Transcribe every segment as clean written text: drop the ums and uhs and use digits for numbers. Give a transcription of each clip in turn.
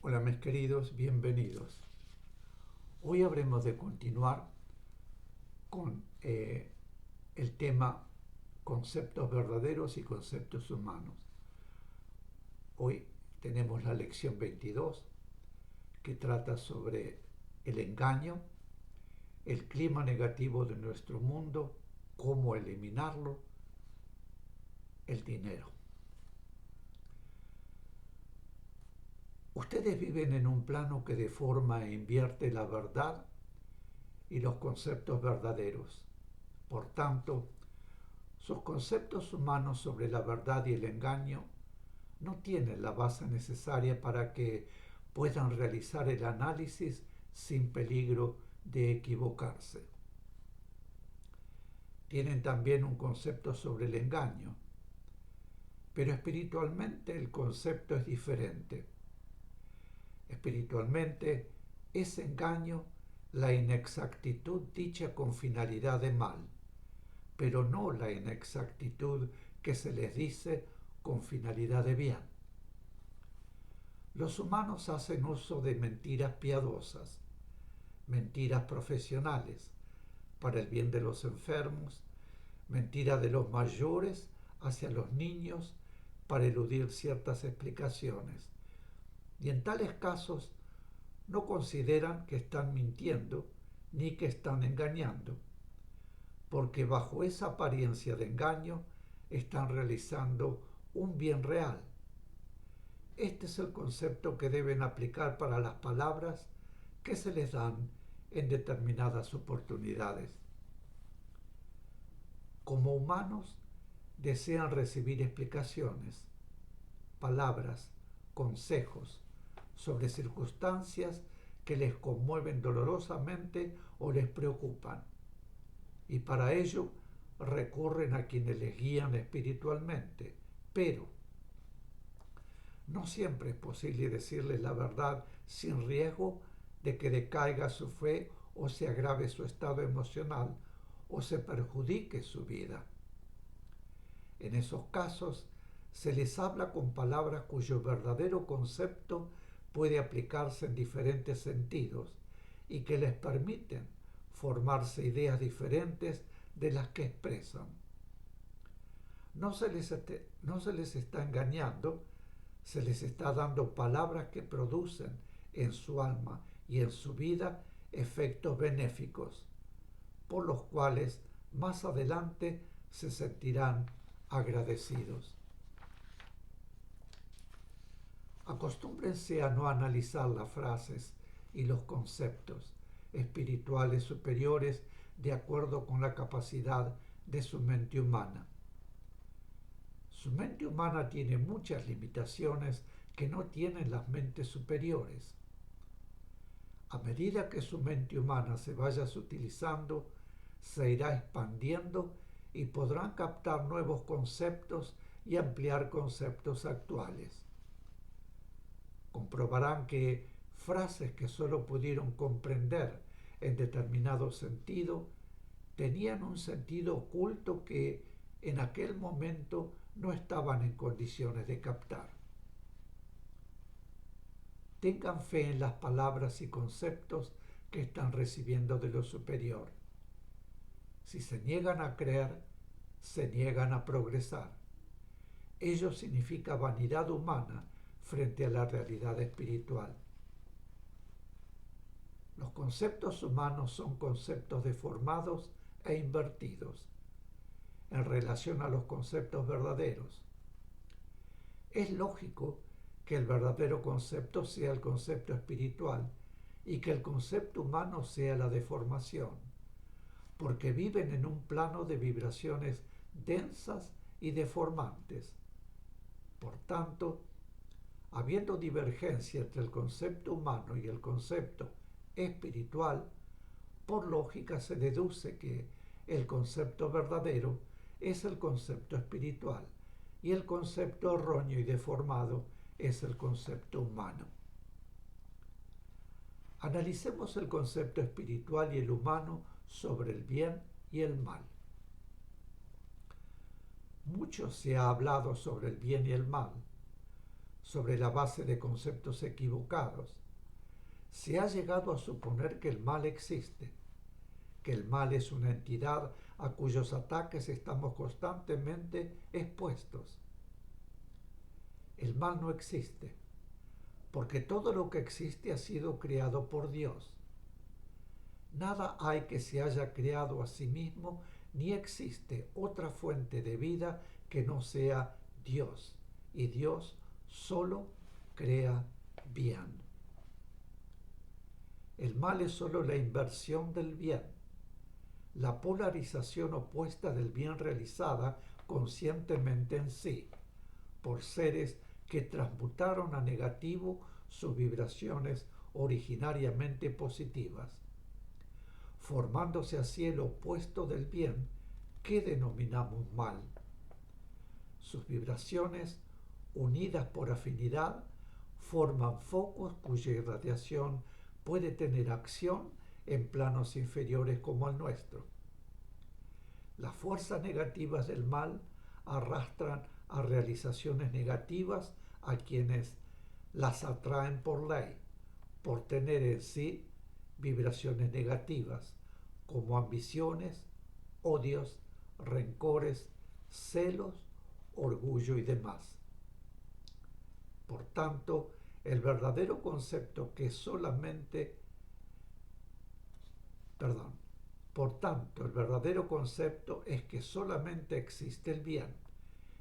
Hola mis queridos, bienvenidos. Hoy habremos de continuar con el tema conceptos verdaderos y conceptos humanos. Hoy tenemos la lección 22 que trata sobre el engaño, el clima negativo de nuestro mundo, cómo eliminarlo, el dinero. Ustedes viven en un plano que deforma e invierte la verdad y los conceptos verdaderos. Por tanto, sus conceptos humanos sobre la verdad y el engaño no tienen la base necesaria para que puedan realizar el análisis sin peligro de equivocarse. Tienen también un concepto sobre el engaño, pero espiritualmente el concepto es diferente. Espiritualmente es engaño la inexactitud dicha con finalidad de mal, pero no la inexactitud que se les dice con finalidad de bien. Los humanos hacen uso de mentiras piadosas, mentiras profesionales, para el bien de los enfermos, mentiras de los mayores hacia los niños para eludir ciertas explicaciones. Y en tales casos no consideran que están mintiendo ni que están engañando, porque bajo esa apariencia de engaño están realizando un bien real. Este es el concepto que deben aplicar para las palabras que se les dan en determinadas oportunidades. Como humanos, desean recibir explicaciones, palabras, consejos sobre circunstancias que les conmueven dolorosamente o les preocupan. Y para ello recurren a quienes les guían espiritualmente. Pero no siempre es posible decirles la verdad sin riesgo de que decaiga su fe o se agrave su estado emocional o se perjudique su vida. En esos casos, se les habla con palabras cuyo verdadero concepto puede aplicarse en diferentes sentidos y que les permiten formarse ideas diferentes de las que expresan. No se les está engañando, se les está dando palabras que producen en su alma y en su vida efectos benéficos, por los cuales más adelante se sentirán agradecidos. Acostúmbrense a no analizar las frases y los conceptos espirituales superiores de acuerdo con la capacidad de su mente humana. Su mente humana tiene muchas limitaciones que no tienen las mentes superiores. A medida que su mente humana se vaya sutilizando, se irá expandiendo y podrán captar nuevos conceptos y ampliar conceptos actuales. Comprobarán que frases que solo pudieron comprender en determinado sentido tenían un sentido oculto que en aquel momento no estaban en condiciones de captar. Tengan fe en las palabras y conceptos que están recibiendo de lo superior. Si se niegan a creer, se niegan a progresar. Ello significa vanidad humana frente a la realidad espiritual. Los conceptos humanos son conceptos deformados e invertidos en relación a los conceptos verdaderos. Es lógico que el verdadero concepto sea el concepto espiritual y que el concepto humano sea la deformación, porque viven en un plano de vibraciones densas y deformantes. Por tanto, habiendo divergencia entre el concepto humano y el concepto espiritual, por lógica se deduce que el concepto verdadero es el concepto espiritual y el concepto erróneo y deformado es el concepto humano. Analicemos el concepto espiritual y el humano sobre el bien y el mal. Mucho se ha hablado sobre el bien y el mal, sobre la base de conceptos equivocados. Se ha llegado a suponer que el mal existe, que el mal es una entidad a cuyos ataques estamos constantemente expuestos. El mal no existe, porque todo lo que existe ha sido creado por Dios. Nada hay que se haya creado a sí mismo, ni existe otra fuente de vida que no sea Dios. Y Dios solo crea bien. El mal es solo la inversión del bien, la polarización opuesta del bien realizada conscientemente en sí, por seres que transmutaron a negativo sus vibraciones originariamente positivas, formándose así el opuesto del bien que denominamos mal. Sus vibraciones, unidas por afinidad, forman focos cuya irradiación puede tener acción en planos inferiores como el nuestro. Las fuerzas negativas del mal arrastran a realizaciones negativas a quienes las atraen por ley, por tener en sí vibraciones negativas, como ambiciones, odios, rencores, celos, orgullo y demás. Por tanto, el verdadero concepto que solamente, perdón, por tanto, el verdadero concepto es que solamente existe el bien.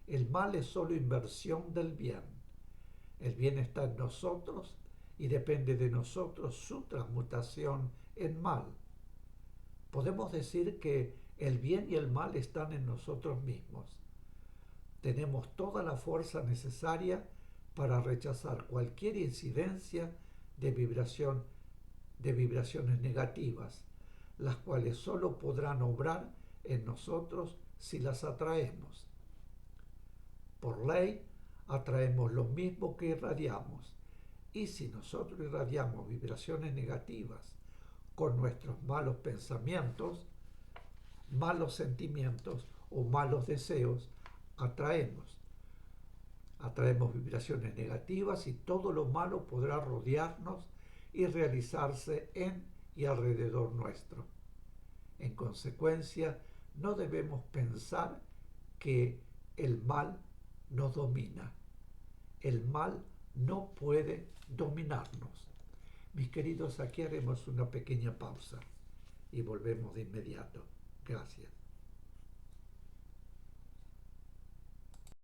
El mal es solo inversión del bien. El bien está en nosotros y depende de nosotros su transmutación en mal. Podemos decir que el bien y el mal están en nosotros mismos. Tenemos toda la fuerza necesaria para rechazar cualquier incidencia de vibraciones negativas, las cuales solo podrán obrar en nosotros si las atraemos. Por ley, atraemos lo mismo que irradiamos, y si nosotros irradiamos vibraciones negativas con nuestros malos pensamientos, malos sentimientos o malos deseos, atraemos vibraciones negativas y todo lo malo podrá rodearnos y realizarse en y alrededor nuestro. En consecuencia, no debemos pensar que el mal nos domina. El mal no puede dominarnos. Mis queridos, aquí haremos una pequeña pausa y volvemos de inmediato. Gracias.